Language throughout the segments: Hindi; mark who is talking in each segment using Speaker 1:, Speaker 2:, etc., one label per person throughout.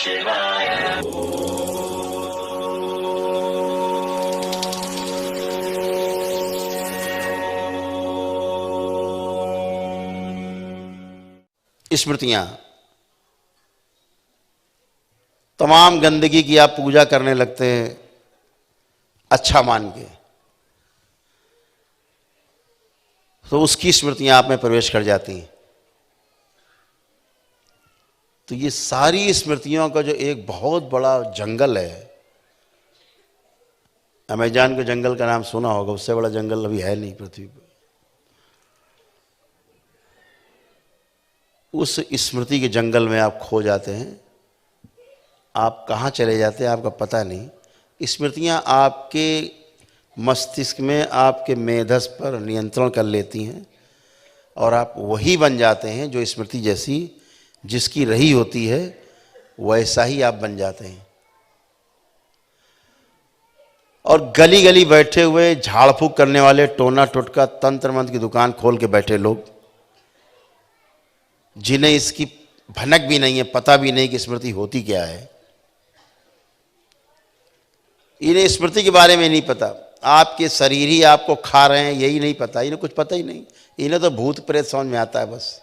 Speaker 1: स्मृतियां, तमाम गंदगी की आप पूजा करने लगते हैं अच्छा मान के, तो उसकी स्मृतियां आप में प्रवेश कर जाती हैं। तो ये सारी स्मृतियों का जो एक बहुत बड़ा जंगल है, अमेज़न के जंगल का नाम सुना होगा, उससे बड़ा जंगल अभी है नहीं पृथ्वी पर। उस स्मृति के जंगल में आप खो जाते हैं, आप कहाँ चले जाते हैं आपका पता नहीं। स्मृतियाँ आपके मस्तिष्क में, आपके मेधस पर नियंत्रण कर लेती हैं और आप वही बन जाते हैं जो स्मृति जैसी जिसकी रही होती है, वैसा ही आप बन जाते हैं। और गली गली बैठे हुए झाड़ फूक करने वाले, टोना टोटका तंत्र मंत्र की दुकान खोल के बैठे लोग, जिन्हें इसकी भनक भी नहीं है, पता भी नहीं कि स्मृति होती क्या है, इन्हें स्मृति के बारे में नहीं पता। आपके शरीर ही आपको खा रहे हैं यही नहीं पता, इन्हें कुछ पता ही नहीं। इन्हें तो भूत प्रेत समझ में आता है बस।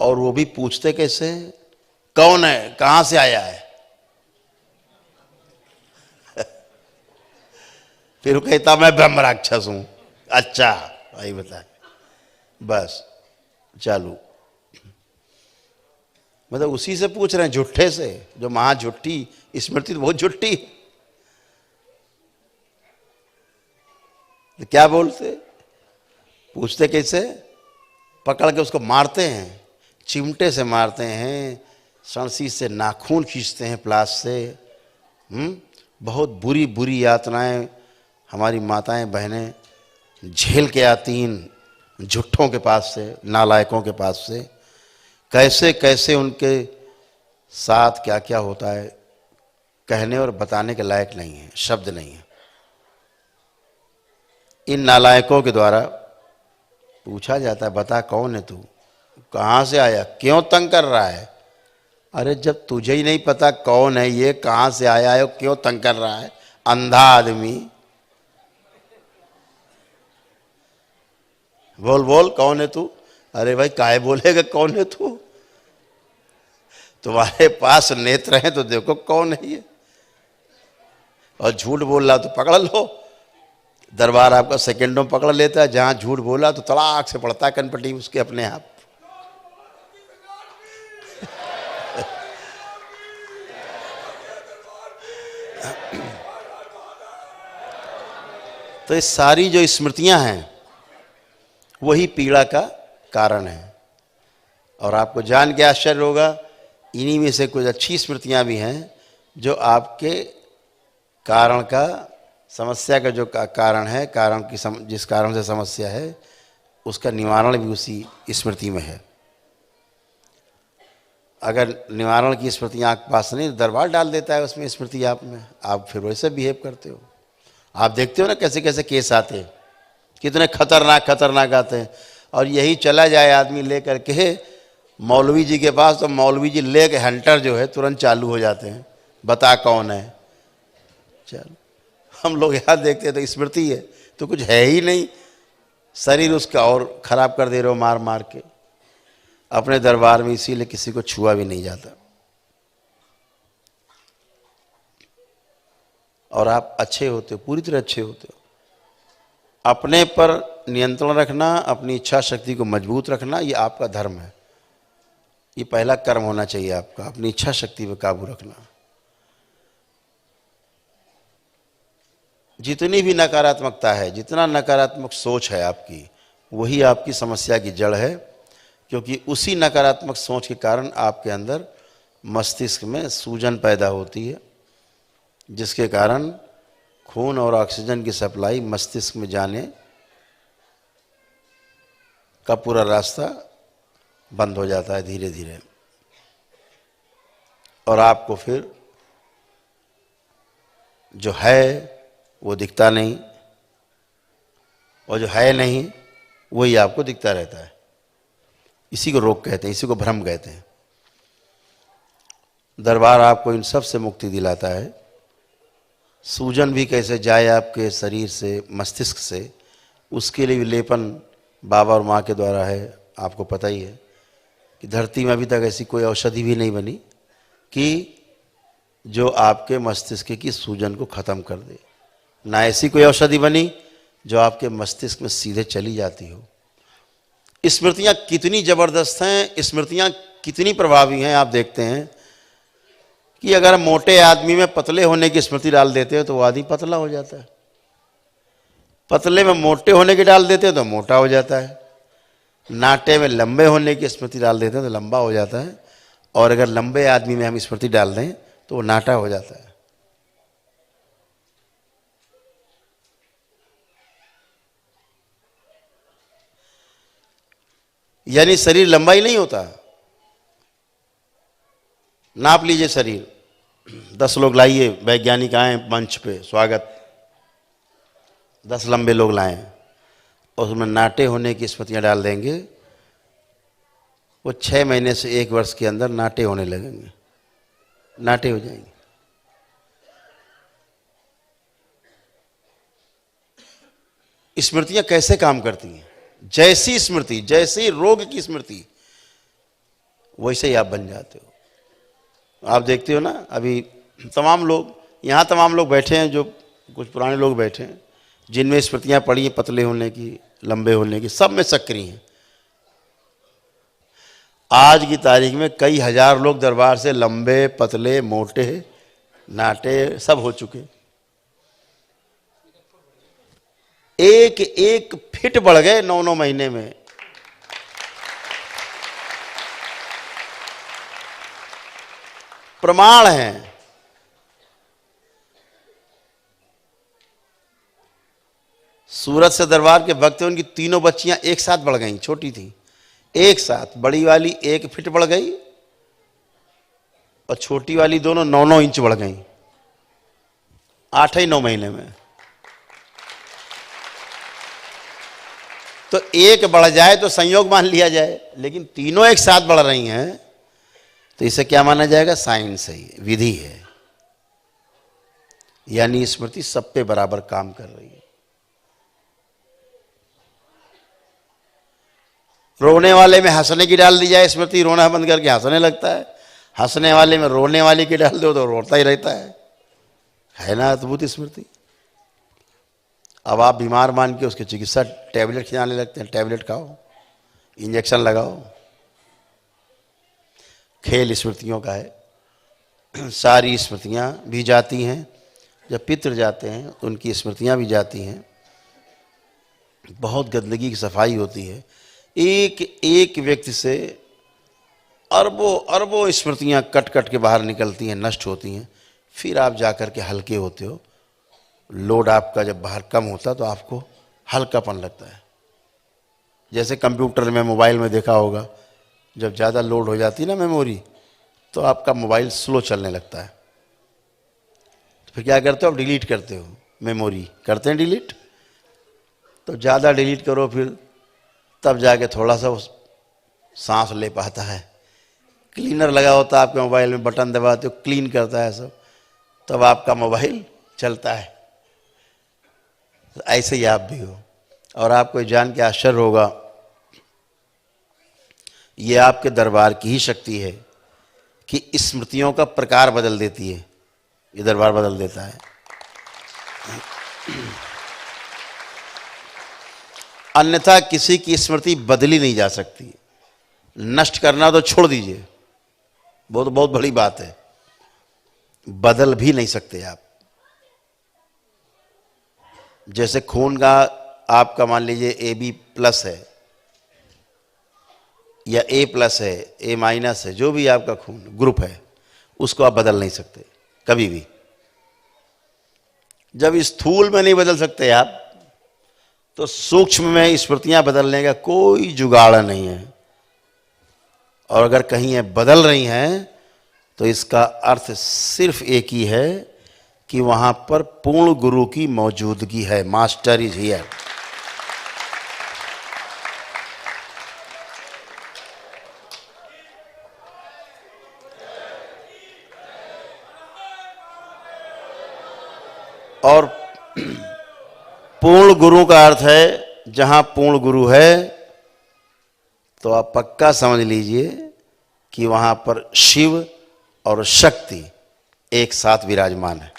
Speaker 1: और वो भी पूछते कैसे, कौन है, कहां से आया है। फिर वो कहता मैं ब्रह्म राक्षस हूं। अच्छा भाई बता, बस चालू। मतलब उसी से पूछ रहे हैं, झूठे से, जो महा झूठी स्मृति तो बहुत झूठी। तो क्या बोलते, पूछते कैसे, पकड़ के उसको मारते हैं, चिमटे से मारते हैं, सणसी से नाखून खींचते हैं, प्लास से। बहुत बुरी बुरी यातनाएं हमारी माताएं बहनें झेल के आती इन झूठों के पास से, नालायकों के पास से। कैसे कैसे उनके साथ क्या क्या होता है, कहने और बताने के लायक नहीं है, शब्द नहीं है। इन नालायकों के द्वारा पूछा जाता है, बता कौन है तू, कहाँ से आया, क्यों तंग कर रहा है। अरे जब तुझे ही नहीं पता कौन है ये, कहाँ से आया है, क्यों तंग कर रहा है, अंधा आदमी। बोल बोल कौन है तू। अरे भाई काहे बोलेगा कौन है तू, तुम्हारे पास नेत्र हैं तो देखो कौन है ये। और झूठ बोल रहा तो पकड़ लो। दरबार आपका सेकंडों में पकड़ लेता है, जहां झूठ बोला तो तड़ाक से पड़ता है कनपटी उसके अपने आप। तो ये सारी जो स्मृतियां हैं वही पीड़ा का कारण है। और आपको जान के आश्चर्य होगा, इन्हीं में से कुछ अच्छी स्मृतियां भी हैं जो आपके कारण का, समस्या का जो कारण है, कारण की जिस कारण से समस्या है उसका निवारण भी उसी स्मृति में है। अगर निवारण की स्मृतियाँ आपके पास नहीं, दरबार डाल देता है उसमें स्मृति आप में, आप फिर वैसे बिहेव करते हो। आप देखते हो ना कैसे कैसे केस आते हैं, कितने खतरनाक खतरनाक आते हैं। और यही चला जाए आदमी ले करके मौलवी जी के पास, तो मौलवी जी ले के हंटर जो है तुरंत चालू हो जाते हैं, बता कौन है। चलो हम लोग यहाँ देखते हैं तो स्मृति है तो कुछ है ही नहीं, शरीर उसका और खराब कर दे रहे हो मार मार के अपने दरबार में। इसीलिए किसी को छुआ भी नहीं जाता। और आप अच्छे होते हो, पूरी तरह अच्छे होते हो। अपने पर नियंत्रण रखना, अपनी इच्छा शक्ति को मजबूत रखना, ये आपका धर्म है। ये पहला कर्म होना चाहिए आपका, अपनी इच्छा शक्ति पर काबू रखना। जितनी भी नकारात्मकता है, जितना नकारात्मक सोच है आपकी, वही आपकी समस्या की जड़ है। क्योंकि उसी नकारात्मक सोच के कारण आपके अंदर मस्तिष्क में सूजन पैदा होती है, जिसके कारण खून और ऑक्सीजन की सप्लाई मस्तिष्क में जाने का पूरा रास्ता बंद हो जाता है धीरे धीरे। और आपको फिर जो है वो दिखता नहीं, और जो है नहीं वही आपको दिखता रहता है। इसी को रोग कहते हैं, इसी को भ्रम कहते हैं। दरबार आपको इन सब से मुक्ति दिलाता है। सूजन भी कैसे जाए आपके शरीर से, मस्तिष्क से, उसके लिए भी लेपन बाबा और माँ के द्वारा है। आपको पता ही है कि धरती में अभी तक ऐसी कोई औषधि भी नहीं बनी कि जो आपके मस्तिष्क की सूजन को ख़त्म कर दे। ना ऐसी कोई औषधि बनी जो आपके मस्तिष्क में सीधे चली जाती हो। स्मृतियाँ कितनी ज़बरदस्त हैं, स्मृतियाँ कितनी प्रभावी हैं। आप देखते हैं कि अगर मोटे आदमी में पतले होने की स्मृति डाल देते हो तो वो आदमी पतला हो जाता है, पतले में मोटे होने की डाल देते हो तो मोटा हो जाता है, नाटे में लंबे होने की स्मृति डाल देते हैं तो लंबा हो जाता है, और अगर लंबे आदमी में हम स्मृति डाल दें तो वो नाटा हो जाता है। यानी शरीर लंबा ही नहीं होता। नाप लीजिए शरीर, 10 लोग लाइए, वैज्ञानिक आए मंच पे, स्वागत, 10 लंबे लोग लाएं और उसमें नाटे होने की स्मृतियां डाल देंगे, वो 6 महीने से 1 वर्ष के अंदर नाटे होने लगेंगे, नाटे हो जाएंगे। स्मृतियां कैसे काम करती हैं? जैसी स्मृति, जैसी रोग की स्मृति, वैसे ही आप बन जाते हो। आप देखते हो ना, अभी तमाम लोग यहाँ, तमाम लोग बैठे हैं, जो कुछ पुराने लोग बैठे हैं जिनमें स्मृतियां पड़ी हैं पतले होने की, लंबे होने की, सब में सक्रिय हैं। आज की तारीख में कई हजार लोग दरबार से लंबे, पतले, मोटे, नाटे सब हो चुके। एक एक फिट बढ़ गए 9-9 महीने में। प्रमाण है। सूरत से दरबार के भक्त, उनकी तीनों बच्चियां एक साथ बढ़ गईं, छोटी थी, एक साथ। बड़ी वाली 1 फीट बढ़ गई और छोटी वाली दोनों 9-9 इंच बढ़ गईं 8 ही 9 महीने में। तो एक बढ़ जाए तो संयोग मान लिया जाए, लेकिन तीनों एक साथ बढ़ रही हैं तो इसे क्या माना जाएगा? साइंस है, विधि है। यानी स्मृति सब पे बराबर काम कर रही है। रोने वाले में हंसने की डाल दी जाए स्मृति, रोना बंद करके हंसने लगता है। हंसने वाले में रोने वाली की डाल दो तो रोता ही रहता है ना अद्भुत स्मृति। अब आप बीमार मान के उसके चिकित्सा टैबलेट खिलाने लगते हैं, टैबलेट खाओ, इंजेक्शन लगाओ। खेल स्मृतियों का है। सारी स्मृतियां भी जाती हैं। जब पितृ जाते हैं तो उनकी स्मृतियां भी जाती हैं। बहुत गंदगी की सफाई होती है। एक एक व्यक्ति से अरबों अरबों स्मृतियां कट कट के बाहर निकलती हैं, नष्ट होती हैं। फिर आप जाकर के हल्के होते हो। लोड आपका जब बाहर कम होता तो आपको हल्कापन लगता है। जैसे कंप्यूटर में, मोबाइल में देखा होगा, जब ज़्यादा लोड हो जाती है ना मेमोरी, तो आपका मोबाइल स्लो चलने लगता है। तो फिर क्या करते हो? आप डिलीट करते हो मेमोरी, करते हैं डिलीट। तो ज़्यादा डिलीट करो, फिर तब जाके थोड़ा सा सांस ले पाता है। क्लीनर लगा होता है आपके मोबाइल में, बटन दबाते हो, क्लीन करता है सब, तब आपका मोबाइल चलता है। तो ऐसे ही आप भी हो। और आपको जान के आश्चर्य होगा, ये आपके दरबार की ही शक्ति है कि स्मृतियों का प्रकार बदल देती है। ये दरबार बदल देता है। अन्यथा किसी की स्मृति बदली नहीं जा सकती। नष्ट करना तो छोड़ दीजिए, बहुत बहुत बड़ी बात है, बदल भी नहीं सकते आप। जैसे खून का आपका मान लीजिए AB+ है या A+ है, A- है, जो भी आपका खून ग्रुप है, उसको आप बदल नहीं सकते कभी भी। जब स्थूल में नहीं बदल सकते आप, तो सूक्ष्म में स्मृतियां बदलने का कोई जुगाड़ नहीं है। और अगर कहीं ये बदल रही हैं तो इसका अर्थ सिर्फ एक ही है कि वहां पर पूर्ण गुरु की मौजूदगी है। Master is here. और पूर्ण गुरु का अर्थ है जहां पूर्ण गुरु है तो आप पक्का समझ लीजिए कि वहां पर शिव और शक्ति एक साथ विराजमान है।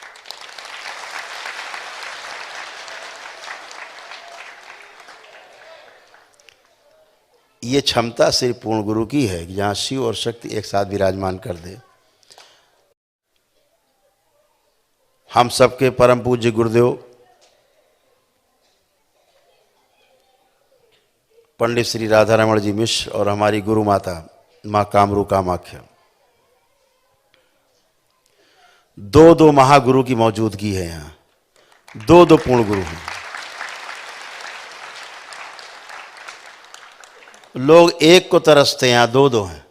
Speaker 1: ये क्षमता सिर्फ पूर्ण गुरु की है कि जहां शिव और शक्ति एक साथ विराजमान कर दे। हम सबके परम पूज्य गुरुदेव पंडित श्री राधारमण जी मिश्र और हमारी गुरु माता मां कामरू कामाख्या, दो महागुरु की मौजूदगी है यहाँ। दो पूर्ण गुरु हैं। लोग एक को तरसते हैं, यहाँ दो हैं।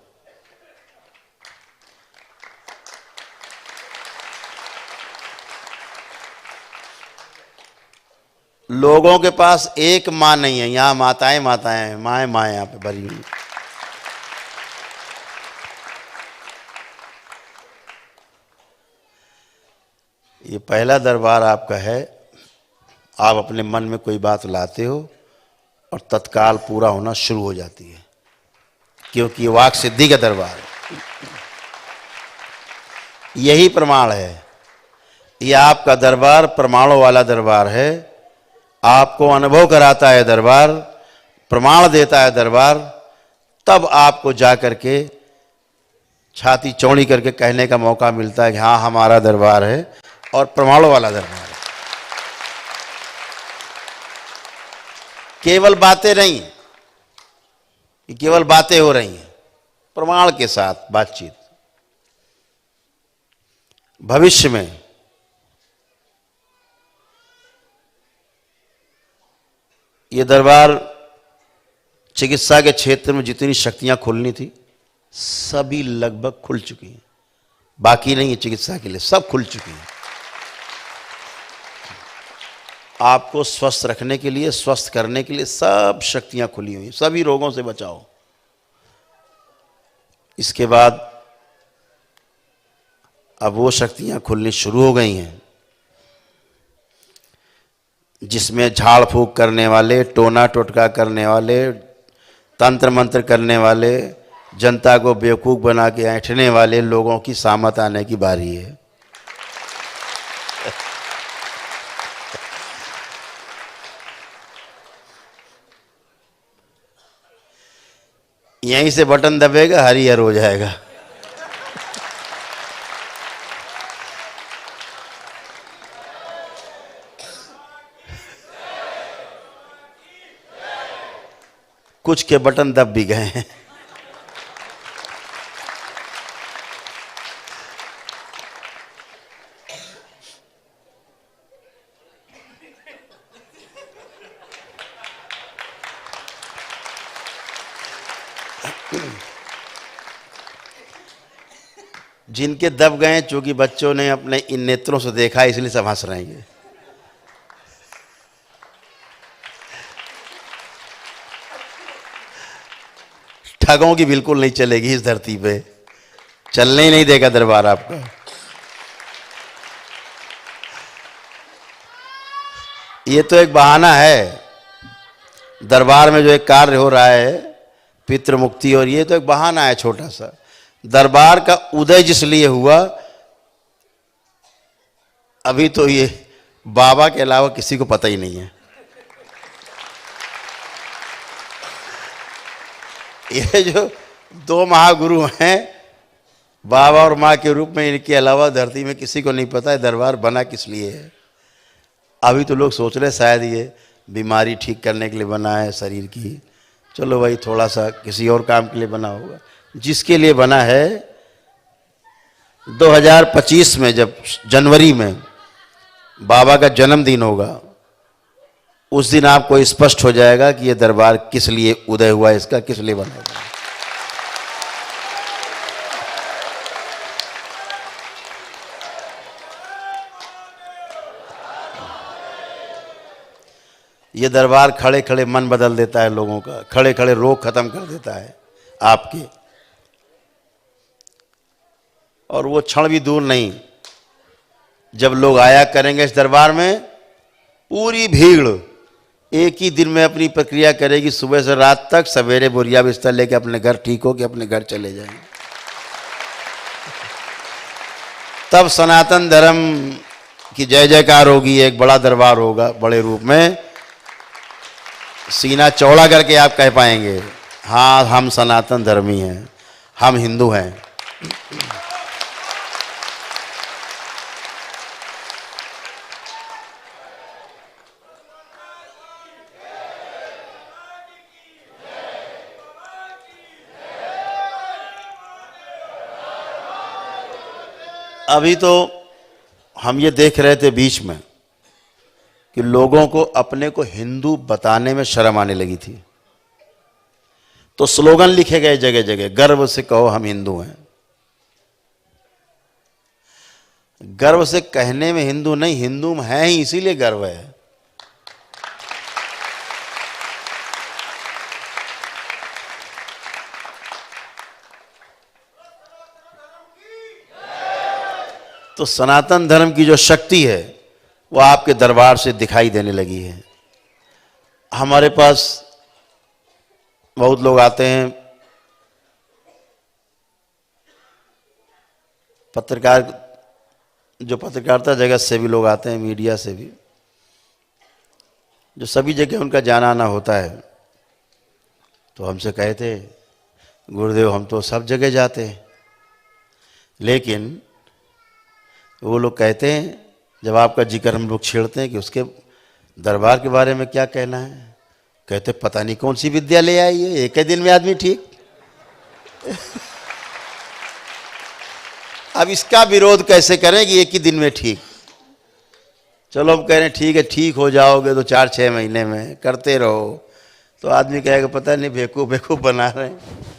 Speaker 1: लोगों के पास एक मां नहीं है, यहां माताएं माताएं हैं, माएं माएं यहां पे भरी हुई। ये पहला दरबार आपका है। आप अपने मन में कोई बात लाते हो और तत्काल पूरा होना शुरू हो जाती है, क्योंकि ये वाक सिद्धि का दरबार है। यही प्रमाण है। ये आपका दरबार प्रमाणों वाला दरबार है। आपको अनुभव कराता है दरबार, प्रमाण देता है दरबार, तब आपको जा करके छाती चौड़ी करके कहने का मौका मिलता है कि हाँ हमारा दरबार है और प्रमाणों वाला दरबार है। केवल बातें नहीं, केवल बातें हो रही हैं, प्रमाण के साथ बातचीत। भविष्य में ये दरबार चिकित्सा के क्षेत्र में जितनी शक्तियां खुलनी थी सभी लगभग खुल चुकी हैं। बाकी नहीं है चिकित्सा के लिए, सब खुल चुकी हैं। आपको स्वस्थ रखने के लिए, स्वस्थ करने के लिए सब शक्तियां खुली हुई हैं। सभी रोगों से बचाओ। इसके बाद अब वो शक्तियां खुलनी शुरू हो गई हैं जिसमें झाड़ फूक करने वाले, टोना टोटका करने वाले, तंत्र मंत्र करने वाले, जनता को बेवकूफ़ बना के ऐंठने वाले लोगों की सामत आने की बारी है। यहीं से बटन दबेगा, हरिहर हो जाएगा। कुछ के बटन दब भी गए हैं। जिनके दब गए, चूंकि बच्चों ने अपने इन नेत्रों से देखा इसलिए सब हंस रहे हैं। ठगों की बिल्कुल नहीं चलेगी इस धरती पे, चलने ही नहीं देगा दरबार आपका। ये तो एक बहाना है। दरबार में जो एक कार्य हो रहा है पितृ मुक्ति, और ये तो एक बहाना है छोटा सा। दरबार का उदय जिस लिए हुआ, अभी तो ये बाबा के अलावा किसी को पता ही नहीं है। ये जो दो महागुरु हैं बाबा और माँ के रूप में, इनके अलावा धरती में किसी को नहीं पता है दरबार बना किस लिए है। अभी तो लोग सोच रहे शायद ये बीमारी ठीक करने के लिए बना है शरीर की। चलो भाई, थोड़ा सा किसी और काम के लिए बना होगा। जिसके लिए बना है 2025 में, जब जनवरी में बाबा का जन्मदिन होगा, उस दिन आपको स्पष्ट हो जाएगा कि ये दरबार किस लिए उदय हुआ, इसका किस लिए बना हुआ। ये दरबार खड़े खड़े मन बदल देता है लोगों का, खड़े खड़े रोग खत्म कर देता है आपके। और वो क्षण भी दूर नहीं जब लोग आया करेंगे इस दरबार में, पूरी भीड़ एक ही दिन में अपनी प्रक्रिया करेगी, सुबह से रात तक, सवेरे बोरिया बिस्तर लेके अपने घर ठीक हो के अपने घर चले जाएंगे। तब सनातन धर्म की जय जयकार होगी, एक बड़ा दरबार होगा बड़े रूप में, सीना चौड़ा करके आप कह पाएंगे, हाँ हम सनातन धर्मी हैं, हम हिंदू हैं। अभी तो हम ये देख रहे थे बीच में कि लोगों को अपने को हिंदू बताने में शर्म आने लगी थी, तो स्लोगन लिखे गए जगह जगह, गर्व से कहो हम हिंदू हैं। गर्व से कहने में हिंदू नहीं, हिंदू हैं ही इसीलिए गर्व है। तो सनातन धर्म की जो शक्ति है वो आपके दरबार से दिखाई देने लगी है। हमारे पास बहुत लोग आते हैं, पत्रकार, जो पत्रकारिता जगत से भी लोग आते हैं, मीडिया से भी, जो सभी जगह उनका जाना आना होता है। तो हमसे कहते, गुरुदेव हम तो सब जगह जाते हैं, लेकिन वो लोग कहते हैं जब आपका जिक्र हम लोग छेड़ते हैं कि उसके दरबार के बारे में क्या कहना है, कहते पता नहीं कौन सी विद्या ले आई है, एक ही दिन में आदमी ठीक। अब इसका विरोध कैसे करें कि एक ही दिन में ठीक। चलो हम कह रहे हैं ठीक है, ठीक हो जाओगे तो 4-6 महीने में, करते रहो। तो आदमी कहेगा पता नहीं बेवकूफ़ बेवकूफ़ बना रहे हैं।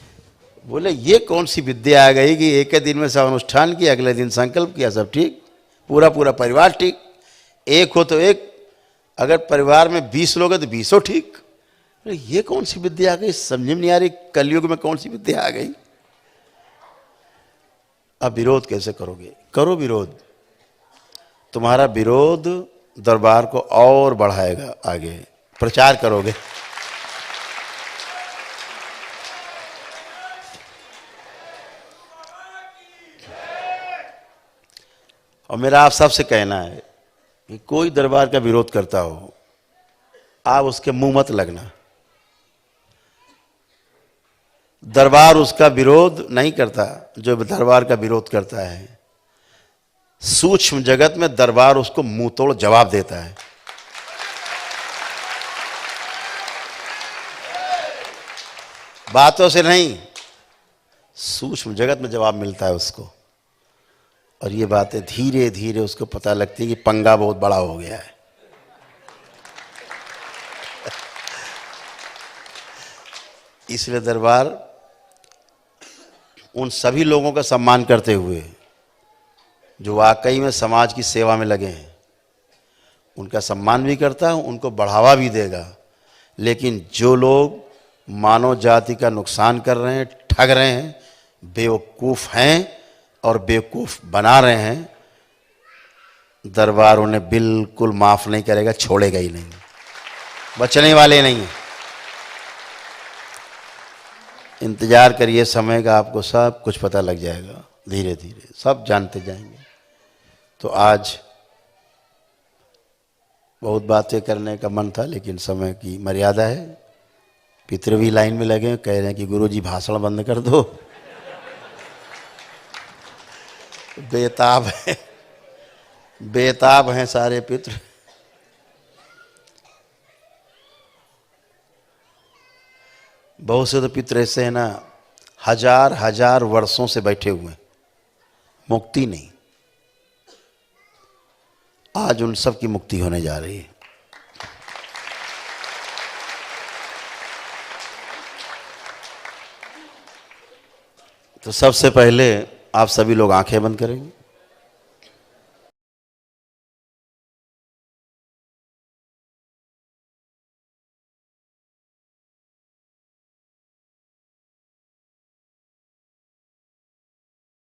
Speaker 1: बोले ये कौन सी विद्या आ गई कि एक दिन में सब अनुष्ठान किया, अगले दिन संकल्प किया, सब ठीक, पूरा पूरा परिवार ठीक, एक हो तो एक, अगर परिवार में 20 लोग हैं तो 20 ठीक। ये कौन सी विद्या आ गई, समझ में नहीं आ रही, कलयुग में कौन सी विद्या आ गई। अब विरोध कैसे करोगे? करो विरोध, तुम्हारा विरोध दरबार को और बढ़ाएगा, आगे प्रचार करोगे। और मेरा आप सबसे कहना है कि कोई दरबार का विरोध करता हो, आप उसके मुंह मत लगना। दरबार उसका विरोध नहीं करता जो दरबार का विरोध करता है। सूक्ष्म जगत में दरबार उसको मुंह तोड़ जवाब देता है। बातों से नहीं, सूक्ष्म जगत में जवाब मिलता है उसको। और ये बातें धीरे धीरे उसको पता लगती है कि पंगा बहुत बड़ा हो गया है। इसलिए दरबार उन सभी लोगों का सम्मान करते हुए जो वाकई में समाज की सेवा में लगे हैं, उनका सम्मान भी करता है, उनको बढ़ावा भी देगा। लेकिन जो लोग मानव जाति का नुकसान कर रहे हैं, ठग रहे हैं, बेवकूफ़ हैं और बेवकूफ़ बना रहे हैं, दरबार उन्हें बिल्कुल माफ़ नहीं करेगा, छोड़ेगा ही नहीं, बचने वाले नहीं हैं। इंतज़ार करिए समय का, आपको सब कुछ पता लग जाएगा, धीरे धीरे सब जानते जाएंगे। तो आज बहुत बातें करने का मन था, लेकिन समय की मर्यादा है। पितर भी लाइन में लगे, कह रहे हैं कि गुरुजी भाषण बंद कर दो। बेताब है, बेताब हैं सारे पितर। बहुत से तो पितर ऐसे हैं ना, 1000 वर्षों से बैठे हुए हैं, मुक्ति नहीं। आज उन सब की मुक्ति होने जा रही है। तो सबसे पहले आप सभी लोग आंखें बंद करेंगे।